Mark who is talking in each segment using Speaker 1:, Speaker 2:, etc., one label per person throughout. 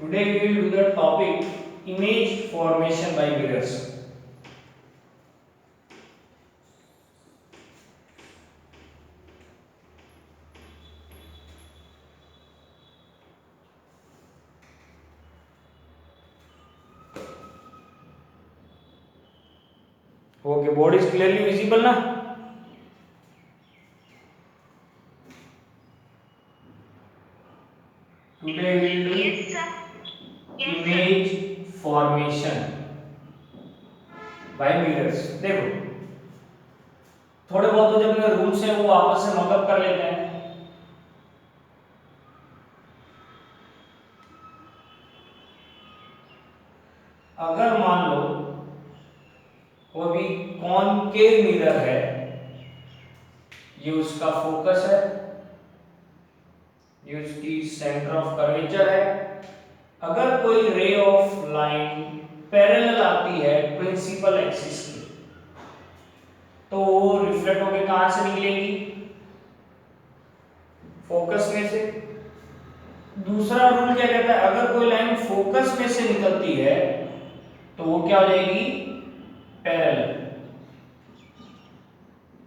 Speaker 1: Today we will do the topic image formation by mirrors. Okay, board is clearly visible na? Today we will do image formation by mirrors. देखो थोड़े बहुत तो जो rules हैं वो आपस में नोटअप कर लेते हैं. अगर मान लो कोई भी कॉनकेव मिरर है, ये उसका फोकस है, ये उसकी सेंटर ऑफ कर्वेचर है. अगर कोई रे ऑफ लाइन पैरेलल आती है प्रिंसिपल एक्सिस की, तो वो रिफ्लेक्ट होकर कहां से निकलेगी? फोकस में से. दूसरा रूल क्या कहता है? अगर कोई लाइन फोकस में से निकलती है तो वो क्या हो जाएगी? पैरेलल.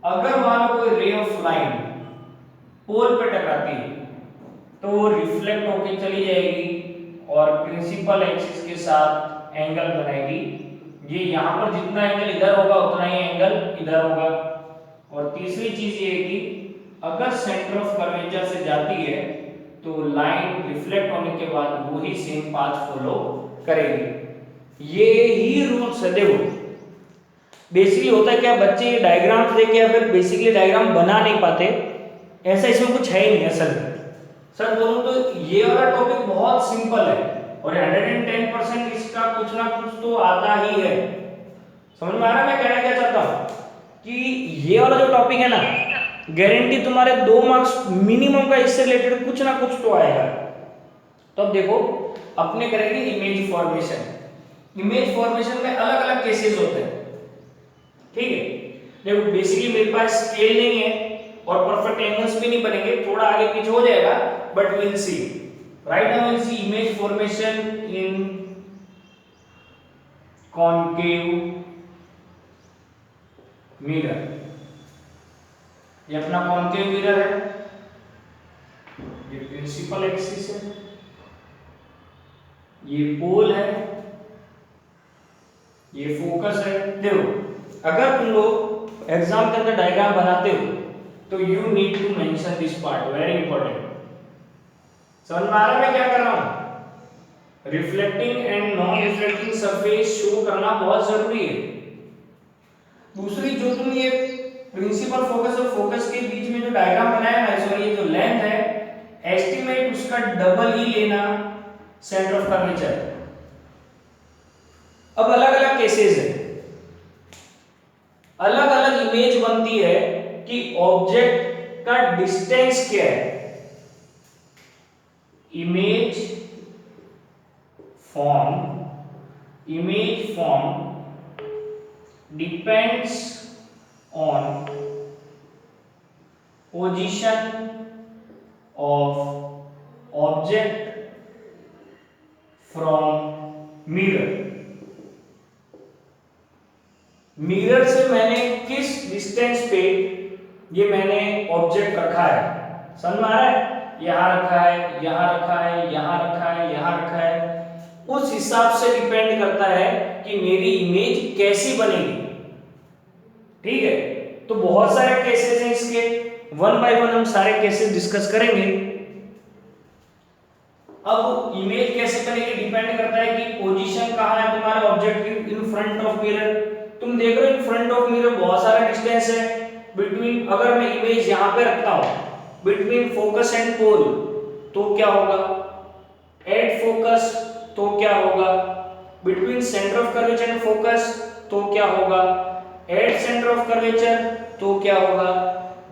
Speaker 1: अगर मान लो कोई रे ऑफ लाइन पोल पे टकराती है तो वो रिफ्लेक्ट होकर चली जाएगी और प्रिंसिपल एक्सिस के साथ एंगल बनाएगी. ये यहां पर जितना एंगल इधर होगा उतना ही एंगल इधर होगा. और तीसरी चीज ये है कि अगर सेंटर ऑफ कर्वेचर से जाती है तो लाइन रिफ्लेक्ट होने के बाद वो ही सेम पाथ फॉलो करेगी. ये ही रूल्स है. देखो बेसिकली होता है क्या, बच्चे ये डायग्राम्स देख के या फिर बेसिकली डायग्राम बना नहीं पाते. ऐसा इसमें कुछ है ही नहीं असल में. सर बोलूं तो ये वाला टॉपिक बहुत सिंपल है और 110% इसका कुछ ना कुछ तो आता ही है. समझ में आ रहा है मैं कहना क्या चाहता हूं? कि ये वाला जो टॉपिक है ना, गारंटी तुम्हारे 2 मार्क्स मिनिमम का इससे रिलेटेड कुछ ना कुछ तो आएगा. तो अब देखो अपने करेंगे इमेज फॉर्मेशन. इमेज फॉर्मेशन में अलग अलग केसेस होते हैं. ठीक है, देखो बेसिकली मेरे पास स्केल नहीं है और परफेक्ट एंगल्स भी नहीं बनेंगे, थोड़ा आगे पीछे हो जाएगा, but we will see. Right now we will see image formation in concave mirror. ये अपना कॉनकेव मिरर है, ये प्रिंसिपल एक्सिस है, ये पोल है, ये फोकस है. देखो अगर तुम लोग एग्जाम के अंदर डायग्राम बनाते हो तो you need to mention this part, very important. समझ में आ रहा है मैं क्या कर रहा हूं? Reflecting and non reflecting surface show करना बहुत जरूरी है. दूसरी जो तुम ये प्रिंसिपल फोकस और फोकस के बीच में जो डायग्राम बनाया है, सॉरी ये जो लेंथ है, एस्टिमेट उसका डबल ही लेना सेंटर ऑफ कर्वेचर. अब अलग अलग केसेस है, अलग अलग इमेज बनती है कि ऑब्जेक्ट का डिस्टेंस क्या है. Image form depends on position of object from mirror. Mirror से मैंने किस डिस्टेंस पे ये मैंने ऑब्जेक्ट रखा है. समझ में आ रहा है? यहां रखा है, यहां रखा है, यहां रखा है, यहां रखा है. उस हिसाब से डिपेंड करता है कि मेरी इमेज कैसी बनेगी. ठीक है, तो बहुत सारे केसेस हैं इसके, वन बाय वन हम सारे केसेस डिस्कस करेंगे. अब इमेज कैसे बनेगी डिपेंड करता है कि पोजीशन कहां है तुम्हारे ऑब्जेक्ट की इन फ्रंट ऑफ मिरर. तुम देख रहे हो इन फ्रंट ऑफ मिरर बहुत सारा डिस्टेंस है बिटवीन. अगर मैं इमेज यहां पे रखता हूं बिटवीन फोकस एंड पोल तो क्या होगा? एट फोकस तो क्या होगा? Between centre of curvature and focus तो क्या होगा? एट सेंटर ऑफ कर्वेचर तो क्या होगा?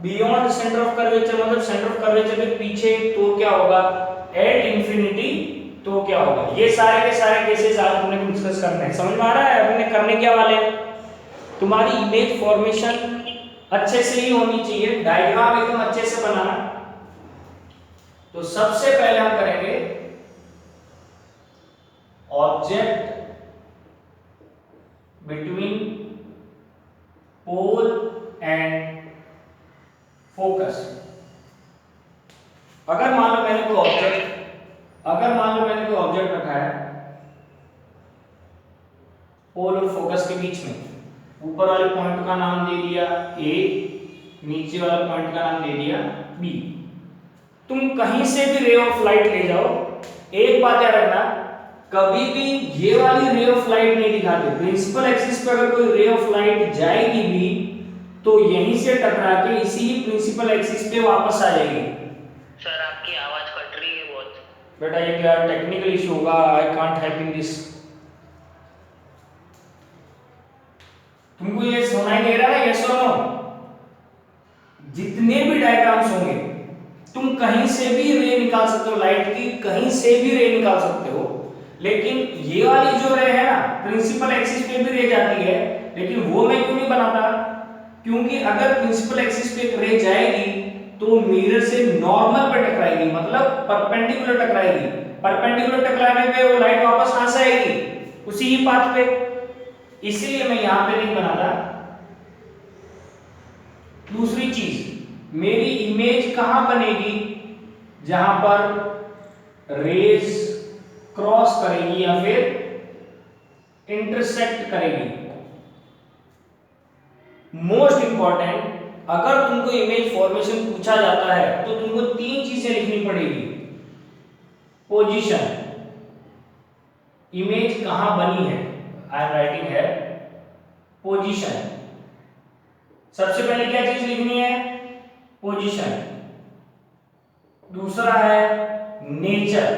Speaker 1: बियॉन्ड सेंटर ऑफ कर्वेचर मतलब सेंटर ऑफ कर्वेचर के पीछे तो क्या होगा? एट इंफिनिटी तो क्या होगा? ये सारे के सारे केसेस आज हमने डिस्कस करने हैं. समझ में आ रहा है हमने करने क्या वाले हैं? तुम्हारी इमेज फॉर्मेशन अच्छे से ही होनी चाहिए, डायग्राम एकदम अच्छे से बनाना. तो सबसे पहले हम करेंगे object between pole and focus. अगर मान लो मैंने कोई ऑब्जेक्ट रखा है पोल और फोकस के बीच में, ऊपर वाले पॉइंट का नाम दे दिया ए, नीचे वाले पॉइंट का नाम दे दिया बी। तुम कहीं से भी रे ऑफ लाइट ले जाओ, एक बात याद रखना, कभी भी ये वाली रे ऑफ लाइट नहीं दिखाते। प्रिंसिपल एक्सिस पे अगर कोई रे ऑफ लाइट जाएगी भी तो यहीं से टकरा के इसी प्रिंसिपल एक्सिस पे वापस आ जाएगी।
Speaker 2: सर आपकी आवाज कट रही है बहुत।
Speaker 1: बेटा ये क्या टेक्निकल इशू होगा, I can't help in this. तुमको ये सुनाई दे रहा है? यस और नो? जितने भी डायग्राम्स होंगे तुम कहीं से भी रे निकाल सकते हो, लाइट की कहीं से भी रे निकाल सकते हो, लेकिन ये वाली जो रे है ना प्रिंसिपल एक्सिस पे भी रे जाती है, लेकिन वो मैं क्यों नहीं बनाता? क्योंकि अगर प्रिंसिपल एक्सिस पे रे जाएगी तो मिरर से नॉर्मल पे टकराएगी, मतलब परपेंडिकुलर टकराएगी। परपेंडिकुलर टकराने पे वो लाइट वापस कहां से आएगी? उसी ही पाथ पे। इसलिए मैं यहां पे नहीं बनाता। दूसरी चीज, मेरी इमेज कहां बनेगी? जहां पर रेज क्रॉस करेगी या फिर इंटरसेक्ट करेगी। मोस्ट इंपॉर्टेंट, अगर तुमको इमेज फॉर्मेशन पूछा जाता है तो तुमको 3 चीजें लिखनी पड़ेगी। पोजीशन, इमेज कहां बनी है, आई एम राइटिंग है पोजीशन। सबसे पहले क्या चीज लिखनी है? पोजीशन। दूसरा है नेचर,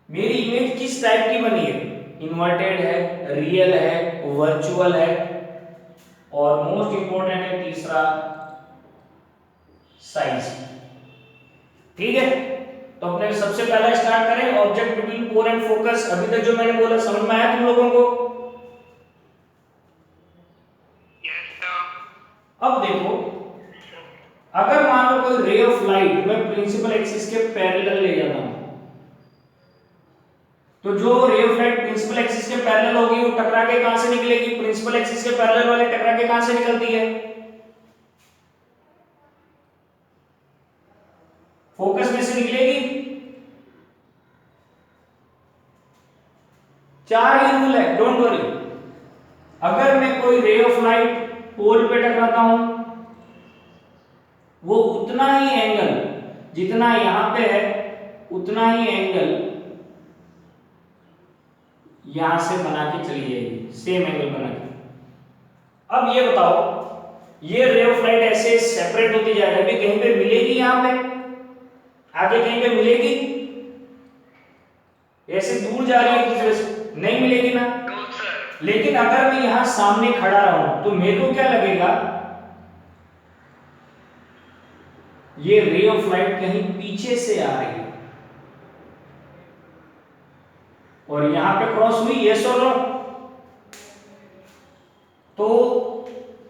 Speaker 1: मेरी इमेज किस टाइप की बनी है, इन्वर्टेड है, रियल है, वर्चुअल है, और मोस्ट इंपॉर्टेंट है तीसरा साइज। ठीक है, तो अपने सबसे पहला स्टार्ट करें object between pole and focus. अभी तक जो मैंने बोला समझ में आया तुम लोगों को? अब देखो, अगर मान लो कोई रे ऑफ लाइट मैं प्रिंसिपल एक्सिस के पैरेलल ले जाता हूं, तो जो ray of light principal axis के पैरेलल होगी वो टकरा के कहां से निकलेगी? प्रिंसिपल एक्सिस के पैरेलल वाली टकरा के कहां से निकलती है? फोकस में से निकलेगी। 4 ही रूल है, डोंट वरी। अगर मैं कोई रे ऑफ लाइट पोल पे टकराता हूं, वो उतना ही एंगल जितना यहां पे है उतना ही एंगल यहां से बना के चली जाएगी, सेम एंगल बना के। अब ये बताओ, ये रे ऑफ लाइट ऐसे सेपरेट होती जा रही है, अभी कहीं पे मिलेगी? यहां पे आगे कहीं पे मिलेगी? ऐसे दूर जा रही है दूसरे से, नहीं मिलेगी ना। लेकिन अगर मैं यहां सामने खड़ा रहूं तो मेरे को क्या लगेगा? ये रे ऑफ लाइट कहीं पीछे से आ रही है और यहां पे क्रॉस हुई, यस और नो? तो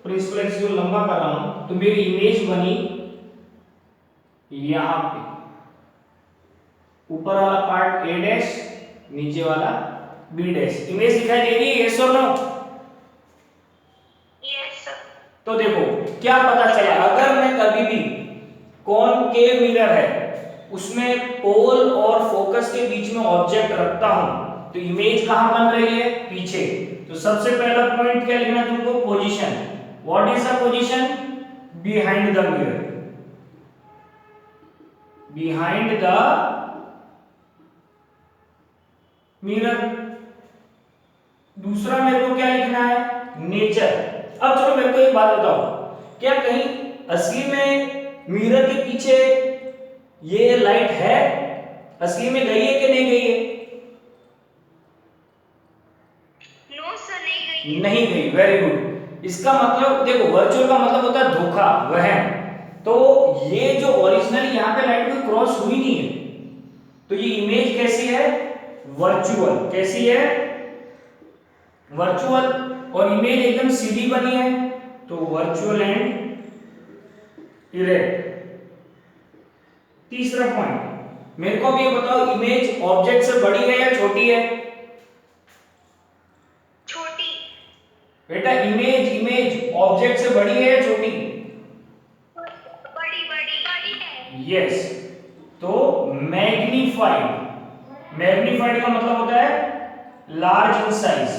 Speaker 1: प्रिंसिपल एक्सिस को लंबा कर रहा हूं तो मेरी इमेज बनी यहां पे, ऊपर वाला पार्ट ए डैश, नीचे वाला बी डैश। इमेज दिखाई दे रही है, यस और नो?
Speaker 2: Yes sir.
Speaker 1: तो देखो क्या पता चला, अगर मैं कभी भी कॉनकेव मिरर है उसमें पोल और फोकस के बीच में ऑब्जेक्ट रखता हूं तो इमेज कहां बन रही है? पीछे। तो सबसे पहला पॉइंट क्या लिखना तुमको? Position. What is the position? Behind the mirror, behind the mirror. दूसरा मेरे को क्या लिखना है? नेचर। अब चलो मेरे को एक बात बताओ, क्या कहीं असली में मिरर के पीछे ये लाइट है? असली में गई है कि नहीं गई है?
Speaker 2: नो सर, नहीं गई।
Speaker 1: नहीं गई, वेरी गुड। इसका मतलब देखो, वर्चुअल का मतलब होता है धोखा, वहम। तो ये जो ओरिजिनली यहां पे लाइट कोई क्रॉस हुई नहीं है, तो ये इमेज कैसी है? वर्चुअल। कैसी है? वर्चुअल। और इमेज एकदम सीधी बनी है तो वर्चुअल एंड इरेक्ट। तीसरा पॉइंट, मेरे को भी ये बताओ, इमेज ऑब्जेक्ट से बड़ी है या छोटी है? बेटा इमेज इमेज ऑब्जेक्ट से बड़ी है या छोटी?
Speaker 2: बड़ी बड़ी बड़ी है।
Speaker 1: यस, तो मैग्नीफाइड, मैग्नीफाइड का मतलब होता है लार्ज इन साइज।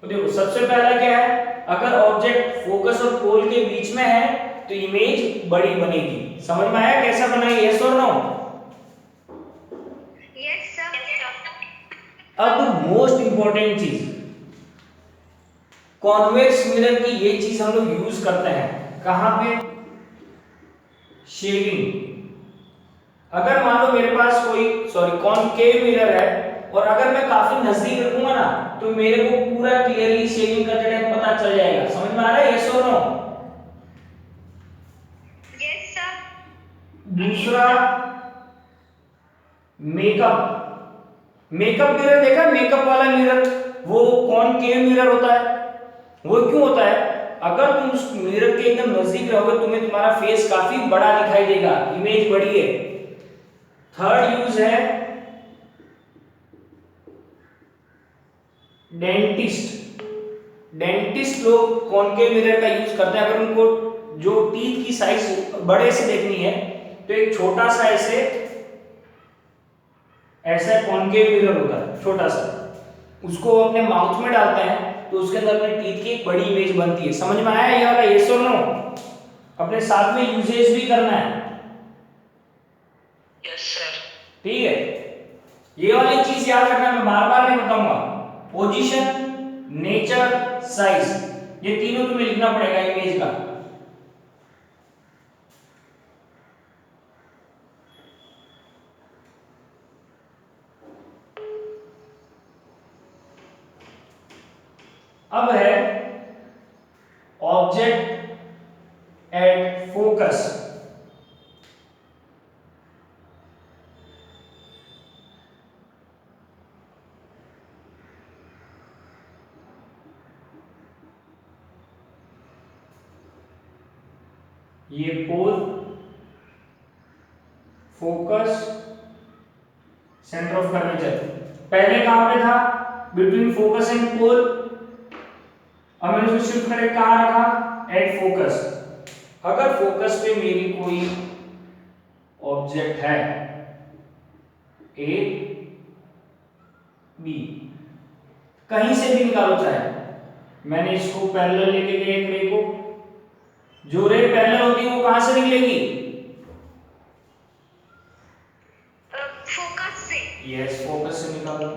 Speaker 1: तो देखो सबसे पहला क्या है, अगर ऑब्जेक्ट फोकस और पोल के बीच में है तो इमेज बड़ी बनेगी। समझ में आया कैसा बनाई? यस और नो?
Speaker 2: Yes sir.
Speaker 1: अब मोस्ट इंपॉर्टेंट चीज, कॉन्वेक्स मिरर की ये चीज हम लोग यूज करते हैं कहां पे? शेविंग। अगर मान लो मेरे पास कोई कॉनकेव मिरर है और अगर मैं काफी नजदीक रखूंगा ना तो मेरे को पूरा क्लियरली शेविंग करते टाइम पता चल जाएगा। समझ में आ रहा है? यस और नो?
Speaker 2: Yes sir.
Speaker 1: दूसरा, मेकअप। मेकअप मिरर देखा? मेकअप वाला मिरर, वो कॉनकेव मिरर होता है। वो क्यों होता है? अगर तुम उस मिरर के एकदम नजदीक रहोगे तुम्हें तुम्हारा फेस काफी बड़ा दिखाई देगा, इमेज बड़ी है। थर्ड यूज है डेंटिस्ट। डेंटिस्ट लोग कॉनकेव मिरर का यूज करते हैं। अगर उनको जो टीथ की साइज बड़े से देखनी है तो एक छोटा सा ऐसे ऐसा कॉनकेव मिरर होता है छोटा सा, उसको अपने माउथ में डालते हैं तो उसके अंदर अपने टीथ की एक बड़ी इमेज बनती है। समझ में आया ये वाला? यस और नो? अपने साथ में यूजेस भी करना है।
Speaker 2: Yes sir.
Speaker 1: ठीक है, ये वाली चीज याद रखना, मैं बार बार नहीं बताऊंगा। पोजीशन, नेचर, साइज, ये तीनों तुम्हें लिखना पड़ेगा इमेज का। अब है ऑब्जेक्ट एट फोकस। ये पोल, फोकस, सेंटर ऑफ कर्वेचर। पहले कहां पे था? Between focus and pole. अब मैंने उसको शिफ्ट करके कहां रखा? At focus. अगर फोकस पे मेरी कोई ऑब्जेक्ट है ए बी, कहीं से भी निकालो चाहे, मैंने इसको पैरेलल लेके गया एक रे को, जो रे पैरेलल होती है वो कहां से निकलेगी?
Speaker 2: फोकस से।
Speaker 1: यस, फोकस से निकालो।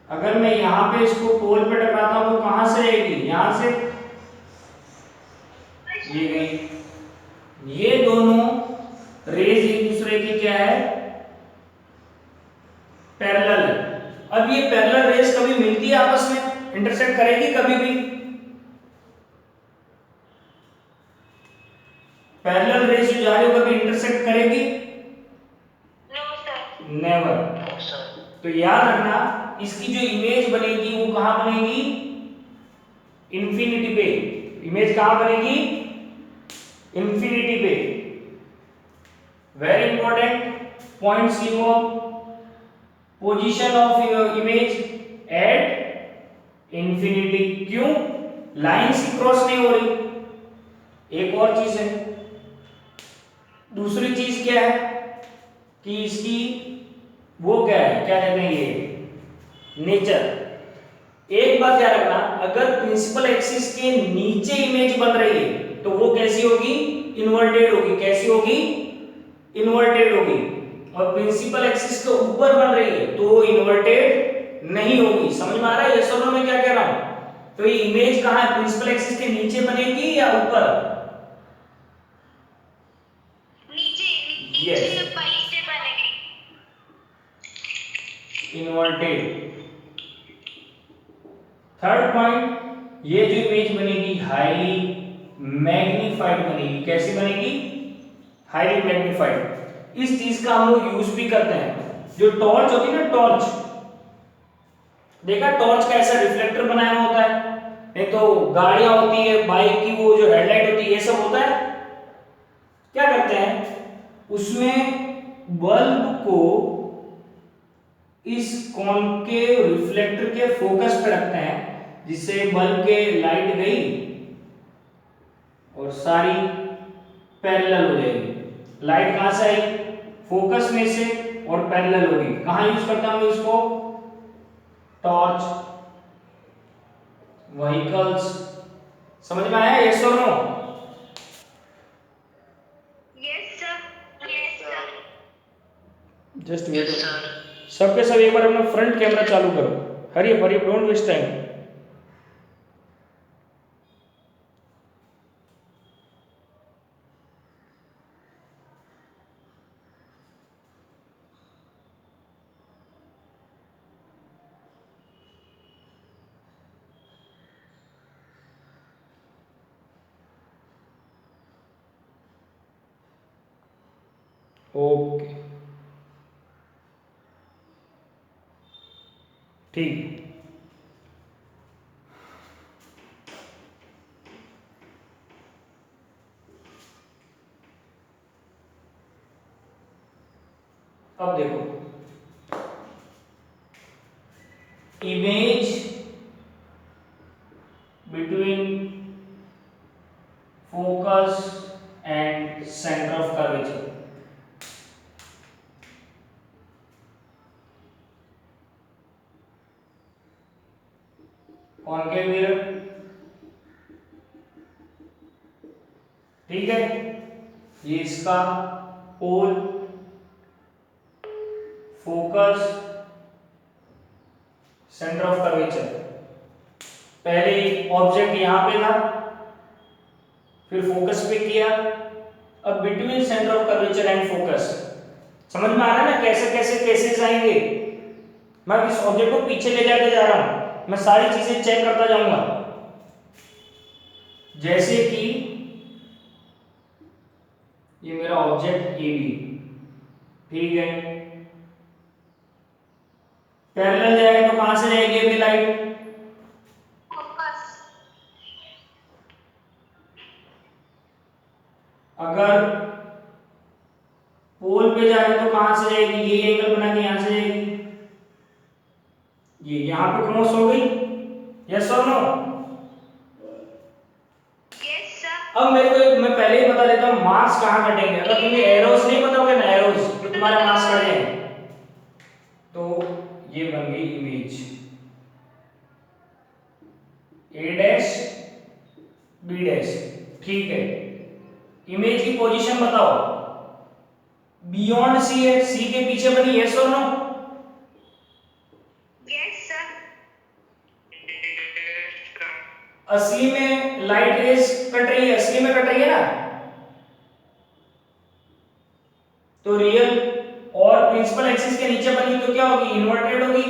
Speaker 1: अगर मैं यहां पे इसको पोल पे टकराता हूं तो कहां से आएगी? यहां से ये गई। ये दोनों रेज एक दूसरे की क्या है? पैरेलल है। अब ये पैरेलल रेज कभी मिलती है आपस में? इंटरसेक्ट करेगी कभी भी? पैरेलल रेज जो जा रही हो कभी इंटरसेक्ट करेगी?
Speaker 2: No sir.
Speaker 1: Never.
Speaker 2: No sir.
Speaker 1: तो याद रखना, इसकी जो इमेज बनेगी वो कहां बनेगी? इंफिनिटी पे। इमेज कहां बनेगी? इंफिनिटी पे। वेरी इंपॉर्टेंट पॉइंट्स लिखो। Position of image at infinity. क्यों? लाइंस ही क्रॉस नहीं हो रही। एक और चीज है, दूसरी चीज क्या है कि इसकी वो क्या है, क्या कहते हैं ये, नेचर। एक बात याद रखना, अगर प्रिंसिपल एक्सिस के नीचे इमेज बन रही है तो वो कैसी होगी? इन्वर्टेड होगी। कैसी होगी? इन्वर्टेड होगी। और प्रिंसिपल एक्सिस के ऊपर बन रही है तो वो इन्वर्टेड नहीं होगी। समझ में आ रहा है? यस और नो में क्या कह रहा हूं? तो ये इमेज कहां है? प्रिंसिपल एक्सिस के नीचे बनेगी या ऊपर?
Speaker 2: नीचे।
Speaker 1: Yes.
Speaker 2: नीचे बनेगी।
Speaker 1: इन्वर्टेड। थर्ड पॉइंट, ये जो इमेज बनेगी हाईली मैग्नीफाइड बनेगी। कैसी बनेगी? Highly magnified. इस चीज का हम लोग यूज भी करते हैं। जो टॉर्च होती है ना, टॉर्च, देखा टॉर्च का ऐसा रिफ्लेक्टर बनाया हुआ होता है, नहीं तो गाड़ियां होती है, बाइक की वो जो हेडलाइट होती है, ये सब होता है। क्या करते हैं उसमें बल्ब को इस कॉनकेव रिफ्लेक्टर के फोकस पे रखते हैं, जिससे बल्ब के लाइट गई और सारी पैरेलल हो जाएगी। लाइट कहां से आई? फोकस में से, और पैरेलल होगी। कहां यूज करता हूं इसको? Torch, vehicles. समझ में आया? यस और no?
Speaker 2: Yes sir. Yes sir.
Speaker 1: Just wait. सबके सब एक बार अपना फ्रंट कैमरा चालू करो। Hurry hurry, don't waste time. Okay, ठीक। अब देखो, image between focus and centre of curvature. Concave mirror, ठीक है। ये इसका pole, focus, centre of curvature. पहले ऑब्जेक्ट यहां पे था, फिर फोकस पे किया, अब between centre of curvature and focus. समझ में आ रहा है ना कैसे कैसे केसेस आएंगे? मैं इस ऑब्जेक्ट को पीछे ले जाके जा रहा हूं, मैं सारी चीजें चेक करता जाऊंगा। जैसे कि ये मेरा ऑब्जेक्ट ए बी, ठीक है। पैरेलल जाएगा तो कहां से जाएगी अपनी लाइट?
Speaker 2: फोकस।
Speaker 1: अगर पोल पे जाए तो कहां से जाएगी? ये एंगल बना के यहां से जाएगी, ये यहां पे क्रॉस हो गई। यस और नो?
Speaker 2: Yes sir.
Speaker 1: अब मेरे को मैं पहले ही बता देता हूं मार्क्स कहां कटेंगे। अगर तुम्हें एरोस नहीं पता होगा ना, एरोस तो तुम्हारे मार्क्स कटे हैं। तो ये बन गई image A dash B dash, ठीक है। इमेज की पोजीशन बताओ। बियॉन्ड सी है, सी के पीछे बनी। यस और नो?
Speaker 2: Yes sir.
Speaker 1: असली में लाइट रेज कट रही है, असली में कट रही है ना, तो रियल और प्रिंसिपल एक्सिस के नीचे बनी तो क्या होगी? इन्वर्टेड होगी।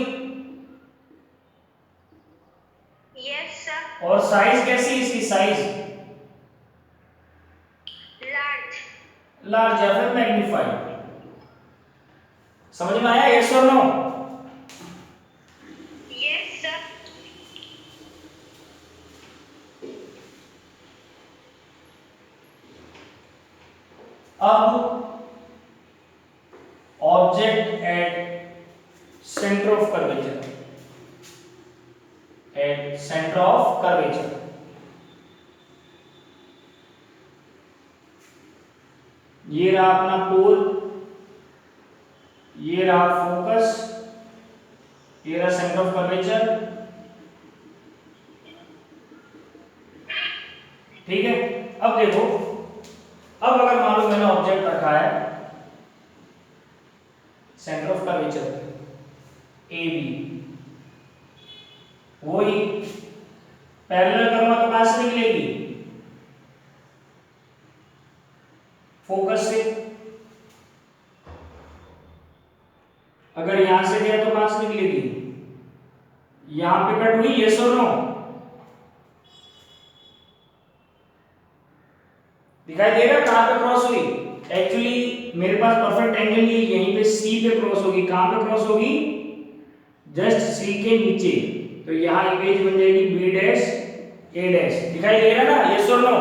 Speaker 2: Yes sir.
Speaker 1: और साइज कैसी है इसकी? Size
Speaker 2: large.
Speaker 1: लार्ज या फिर मैग्नीफाइड। समझ में आया? यस और नो?
Speaker 2: Yes sir.
Speaker 1: अब object at centre of curvature, at centre of curvature, ये रहा अपना पोल, ये रहा फोकस, ये रहा सेंटर ऑफ कर्वेचर, ठीक है। अब देखो, अब अगर मान लो मैंने ऑब्जेक्ट रखा है centre of curvature A B, वही पैरेलल करूंगा तो कहां से निकलेगी? फोकस से। अगर यहां से गया तो कहां से निकलेगी? यहां पे कट हुई। यस और नो? दिखाई दे रहा है कहां पे क्रॉस हुई? एक्चुअली मेरे पास परफेक्ट एंगल नहीं है, यहीं पे सी पे क्रॉस होगी। कहां पे क्रॉस होगी? जस्ट सी के नीचे। तो यहां इमेज बन जाएगी बी डैश ए डैश। दिखाई दे रहा है ना? यस और नो?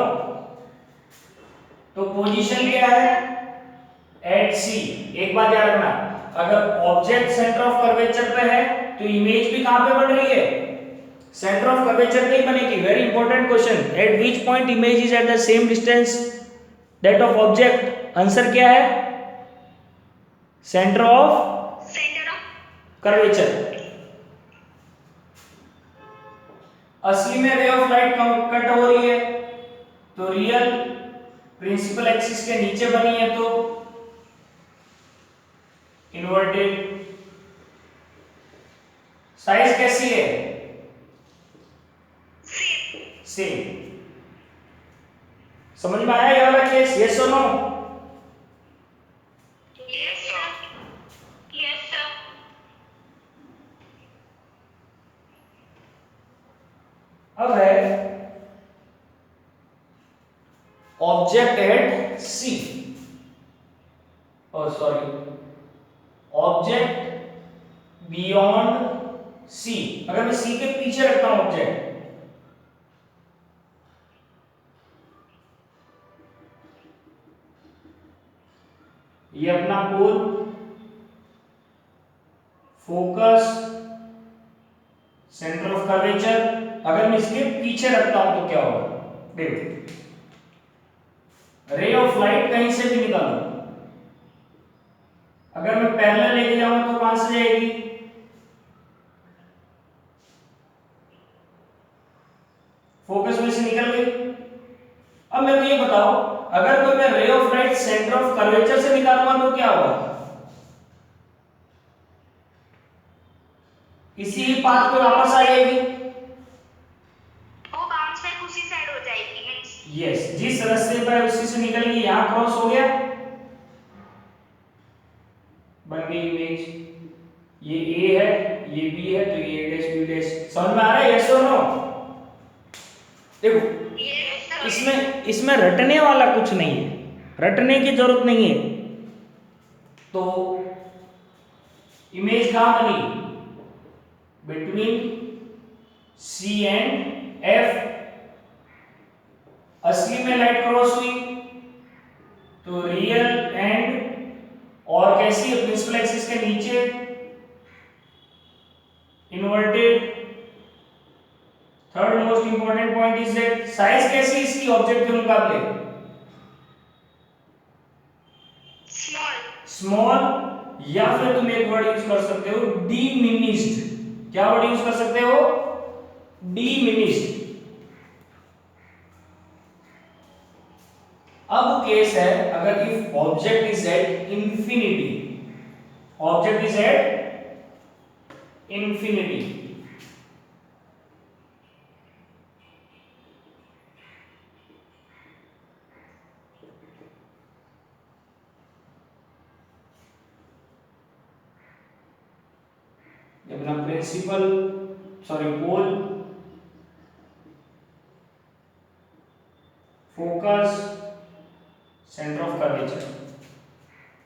Speaker 1: तो पोजीशन क्या है? एट सी। एक बात याद रखना, अगर ऑब्जेक्ट सेंटर ऑफ कर्वेचर पे है तो इमेज भी कहां पे बन रही है, सेंटर ऑफ कर्वेचर पे ही बनेगी। Very important question, eight which point image is at the same distance that of object. Answer क्या है, सेंटर ऑफ कर्वेचर। असली में रे ऑफ लाइट कट हो रही है तो रियल प्रिंसिपल एक्सिस के नीचे बनी है तो इन्वर्टेड। साइज कैसी है, सेम। समझ में आया ये वाला केस, यस और नो? अब है ऑब्जेक्ट एट सी, और सॉरी ऑब्जेक्ट बियॉन्ड सी। अगर मैं सी के पीछे रखता हूं ऑब्जेक्ट, ये अपना पोल, फोकस, सेंटर ऑफ कर्वेचर, अगर मैं इसके पीछे रखता हूं तो क्या होगा, देखो रे ऑफ लाइट कहीं से भी निकालो, अगर मैं पैरेलल लेके जाऊंगा तो कहां से जाएगी, फोकस में से निकल गई। अब मेरे को ये बताओ, अगर कोई मैं रे of light centre of curvature से निकालूंगा तो क्या होगा, इसी पाथ पे वापस आएगी,
Speaker 2: वो बाउंस बैक उसी साइड हो जाएगी।
Speaker 1: यस, जिस रास्ते पर उसी से निकल गई, यहां क्रॉस हो गया, बन गई इमेज। ये ए है, ये बी है, तो ये डैश बी डैश। समझ में आ रहा है, यस और नो? देखो इसमें रटने वाला कुछ नहीं है, रटने की जरूरत नहीं है। तो इमेज कहां बनी, बिटवीन सी एंड एफ। असली में लाइट क्रॉस हुई तो रियल एंड, और कैसी है, प्रिंसिपल एक्सिस के नीचे, inverted. Third most important point is that size कैसी इसकी ऑब्जेक्ट के मुकाबले, स्मॉल, या फिर तुम एक वर्ड यूज कर सकते हो, डिमिनिश्ड। क्या वर्ड यूज कर सकते हो, डिमिनिश्ड। अब केस है, अगर if object is at infinity, object is at infinity, अपना principal sorry pole, focus, centre of curvature.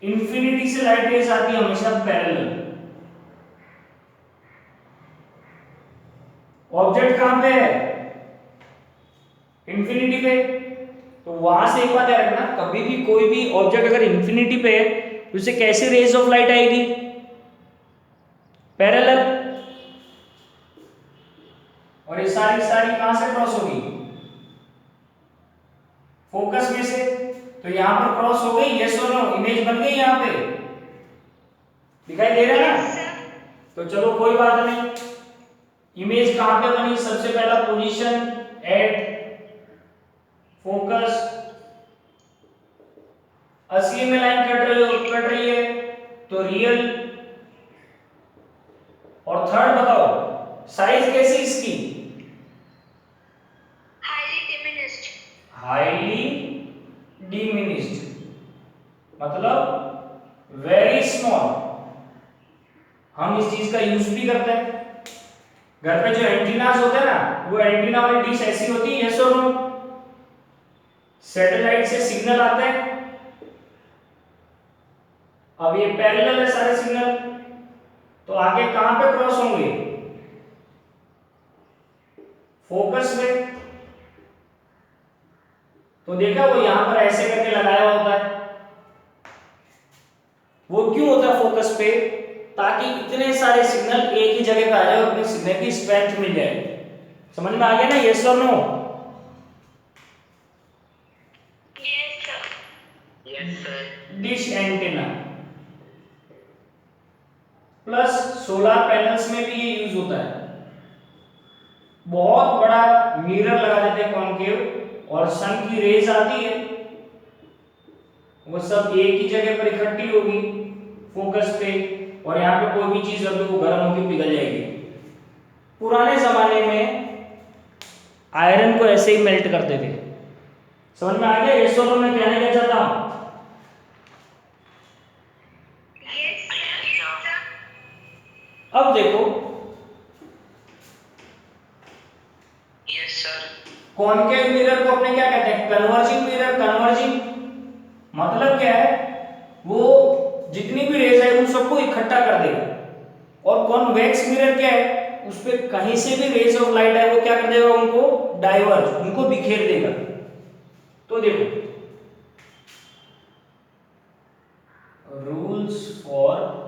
Speaker 1: Infinity से लाइट रेज आती है हमेशा पैरेलल। ऑब्जेक्ट कहां पे है, इंफिनिटी पे, तो वहां से एक बात याद रखना, कभी भी कोई भी ऑब्जेक्ट अगर इंफिनिटी पे है तो उसे कैसे रेज ऑफ लाइट आएगी, पैरेलल। और ये सारी कहां से क्रॉस होगी, फोकस में से, तो यहां पर क्रॉस हो गई, यस और नो, इमेज बन गई, यहां पे दिखाई दे रहा है ना? तो चलो कोई बात नहीं, इमेज कहां पे बनी, सबसे पहला पोजीशन एट फोकस। असली में लाइन कट रही है तो रियल। और थर्ड बताओ, साइज कैसी इसकी, हाईली डिमिनिश्ड, मतलब वेरी स्मॉल। हम इस चीज का यूज भी करते हैं, घर पे जो एंटीनास होते हैं ना, वो एंटीना वाली डिश ऐसी होती है, यस और नो? सैटेलाइट से सिग्नल आते हैं, अब ये पैरेलल है सारे सिग्नल, तो आगे कहां पे क्रॉस होंगे, फोकस में। तो देखा, वो यहां पर ऐसे करके लगाया होता है, वो क्यों होता है फोकस पे? ताकि इतने सारे सिग्नल एक ही जगह पे आ जाए और अपने सिग्नल की स्ट्रेंथ मिल जाए। समझ में आ गया ना? यस और no?
Speaker 2: Yes sir.
Speaker 3: Yes sir.
Speaker 1: Dish antenna plus solar panels में भी ये यूज होता है। बहुत बड़ा मिरर लगा देते हैं कॉनकेव, और सन की रेज आती है, वो सब एक ही जगह पर इकट्ठी होगी फोकस पे, और यहाँ पे कोई भी चीज अभी वो गर्म होकर पिघल जाएगी। पुराने जमाने में आयरन को ऐसे ही मेल्ट करते थे। समझ में आ गया? ये सब मैं कहने क्या चाहता हूँ?
Speaker 2: Yes sir.
Speaker 1: अब देखो,
Speaker 3: यस सर।
Speaker 1: कॉनकेव मिरर को अपने क्या कहते हैं? Converging mirror. कन्वर्जिंग मतलब क्या है? वो जितनी भी रेज है उन सबको इकट्ठा कर देगा। और कॉन्वेक्स मिरर क्या है? उस पे कहीं से भी रेज ऑफ लाइट है वो क्या कर देगा? उनको डाइवर्ज, उनको बिखेर देगा। तो देखो, rules for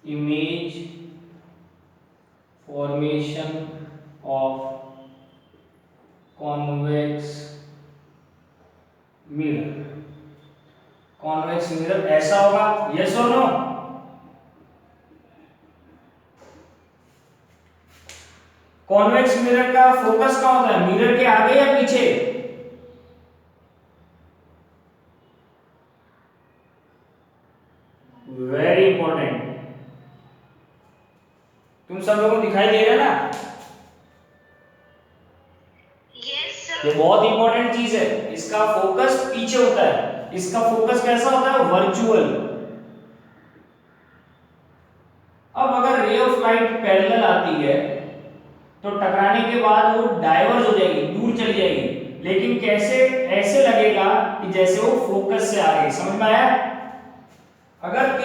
Speaker 1: image formation of convex mirror. Convex mirror ऐसा होगा, यस और नो? कॉन्वेक्स मिरर का फोकस कहां होता है? मिरर के आगे या पीछे? Very important. तुम सब लोगों को दिखाई दे रहा है ना?
Speaker 2: यस
Speaker 1: ये
Speaker 2: सर।
Speaker 1: बहुत इंपॉर्टेंट चीज है। इसका फोकस पीछे होता है। इसका फोकस कैसा होता है? वर्चुअल। अब अगर रे ऑफ लाइट पैरेलल आती है तो टकराने के बाद वो डाइवर्ज हो जाएगी, दूर चली जाएगी। लेकिन कैसे? ऐसे लगेगा कि जैसे वो फोकस से आ रही है। समझ में आया? अगर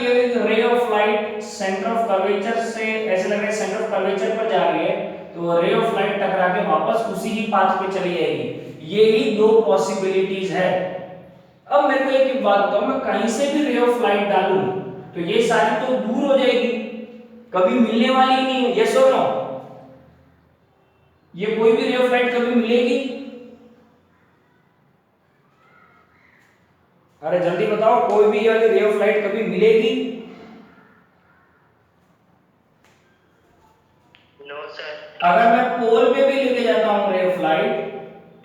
Speaker 1: रे of light centre of curvature से ऐसे लग रहा है सेंटर ऑफ कर्वेचर पर जा रही है, तो रे ऑफ लाइट टकरा के वापस उसी ही पाथ पे चली जाएगी। ये ही दो पॉसिबिलिटीज है। अब मेरे को एक बात बताओ, मैं कहीं से भी रे ऑफ लाइट डालूं तो ये सारी तो दूर हो जाएगी, कभी मिलने वाली ही नहीं है। यस और नो? ये कोई भी रे ऑफ लाइट कभी मिलेगी? अरे जल्दी बताओ, कोई भी वाली रे ऑफ लाइट कभी मिलेगी?
Speaker 3: No sir.
Speaker 1: अगर मैं पोल पे भी लेके जाता हूं रे ऑफ लाइट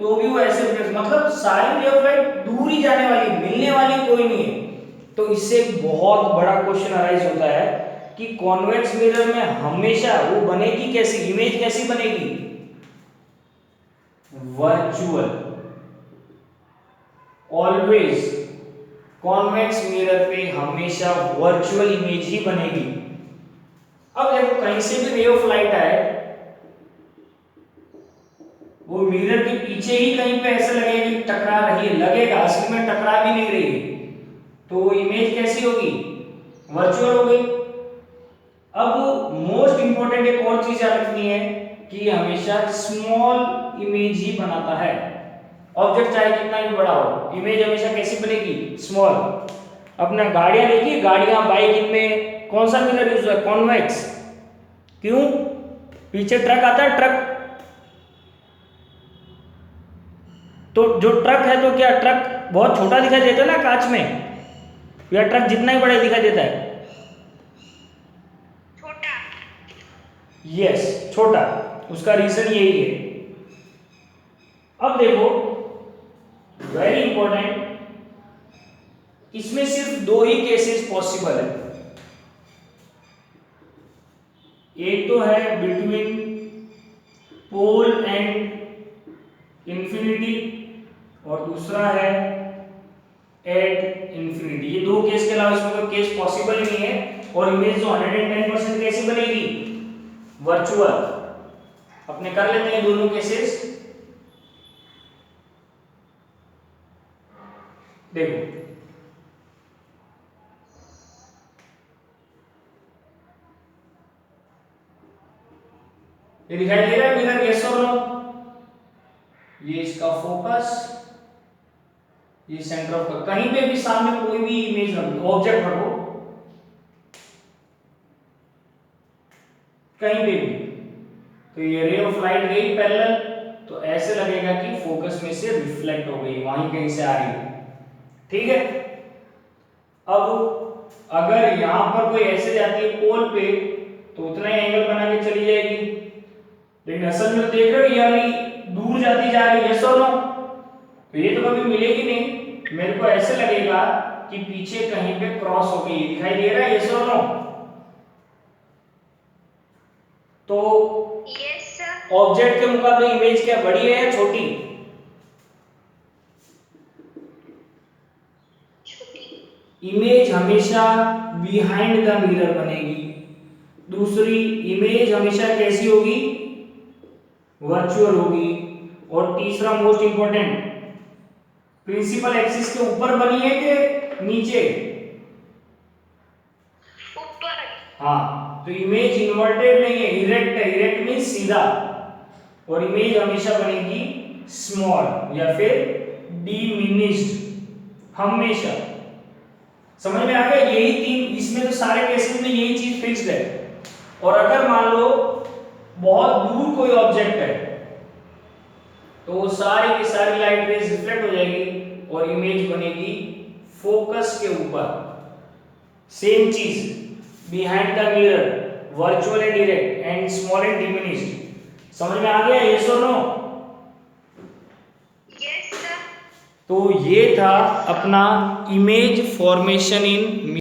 Speaker 1: तो भी वो ऐसे, मतलब सारी रे ऑफ लाइट दूर ही जाने वाली, मिलने वाली कोई नहीं है। तो इससे एक बहुत बड़ा क्वेश्चन अराइज होता है कि कॉन्वेक्स मिरर में हमेशा वो बनेगी कैसी? इमेज कैसी बनेगी? वर्चुअल। ऑलवेज कॉन्वेक्स मिरर पे हमेशा वर्चुअल इमेज ही बनेगी। अब देखो, कहीं से भी रे ऑफ लाइट आए, वो मिरर के पीछे ही कहीं पे ऐसे लगेगा कि टकरा रही है, लगेगा, असली में टकरा भी नहीं रही, तो वो इमेज कैसी होगी? वर्चुअल हो गई। अब मोस्ट इंपॉर्टेंट एक और चीज याद रखनी है कि हमेशा स्मॉल इमेज ही बनाता है। ऑब्जेक्ट चाहे कितना भी बड़ा हो, इमेज हमेशा कैसी बनेगी? स्मॉल। अपना गाड़ियां देखिए, गाड़ियां, बाइक, इनमें कौन सा मिरर यूज है? कॉन्वेक्स। क्यों? पीछे ट्रक आता है, ट्रक, तो जो ट्रक है तो क्या ट्रक बहुत छोटा दिखाई देता है ना कांच में, या ट्रक जितना ही बड़ा दिखाई देता है?
Speaker 2: छोटा।
Speaker 1: यस, छोटा। उसका रीजन यही है। अब देखो, वेरी इंपॉर्टेंट, इसमें सिर्फ दो ही केसेस पॉसिबल है। एक तो है बिटवीन पोल एंड इंफिनिटी, और दूसरा है एट इंफिनिटी। ये दो केस के अलावा इसमें कोई केस पॉसिबल नहीं है। और इमेज जो 110% कैसी बनेगी? वर्चुअल। अपने कर लेते हैं दोनों केसेस। देखो, ये दिखाई दे रहा है मिरर? यस और नो? ये इसका फोकस, ये सेंटर ऑफ कहीं पे भी सामने कोई भी इमेज रखो, ऑब्जेक्ट रखो कहीं पे भी, तो ये रे ऑफ लाइट गई पैरेलल, तो ऐसे लगेगा कि फोकस में से रिफ्लेक्ट हो गई, वहीं कहीं से आ रही है। ठीक है, अब अगर यहां पर कोई ऐसे जाती है पोल पे तो उतना ही एंगल बना के चली जाएगी, लेकिन असल में तो देख रहे हो ये वाली दूर जाती जा रही है, यस और नो? तो ये तो कभी मिलेगी नहीं, मेरे को ऐसे लगेगा कि पीछे कहीं पे क्रॉस हो गई, दिखाई दे रहा है, यस और नो? तो
Speaker 2: यस सर।
Speaker 1: ऑब्जेक्ट के मुकाबले इमेज क्या बड़ी है या छोटी?
Speaker 2: छोटी।
Speaker 1: इमेज हमेशा बिहाइंड द मिरर बनेगी। दूसरी, इमेज हमेशा कैसी होगी? वर्चुअल होगी। और तीसरा मोस्ट इंपॉर्टेंट, प्रिंसिपल एक्सिस के ऊपर बनी है कि नीचे?
Speaker 2: ऊपर।
Speaker 1: हाँ, तो इमेज इन्वर्टेड नहीं है, इरेक्ट है। इरेक्ट मींस सीधा, और इमेज हमेशा बनेगी स्मॉल या फिर डिमिनिश्ड, हमेशा। समझ में आ गया? यही तीन, इसमें तो सारे केसेस में यही चीज फिक्स्ड है। और अगर मान लो बहुत दूर कोई ऑब्जेक्ट है तो वो सारी की सारी लाइट रेज रिफ्लेक्ट हो जाएगी और इमेज बनेगी फोकस के ऊपर। सेम चीज, behind the mirror, virtual and direct and small and diminished. समझ में आ गया? यस और नो?
Speaker 2: Yes sir.
Speaker 1: तो ये था अपना इमेज फॉर्मेशन इन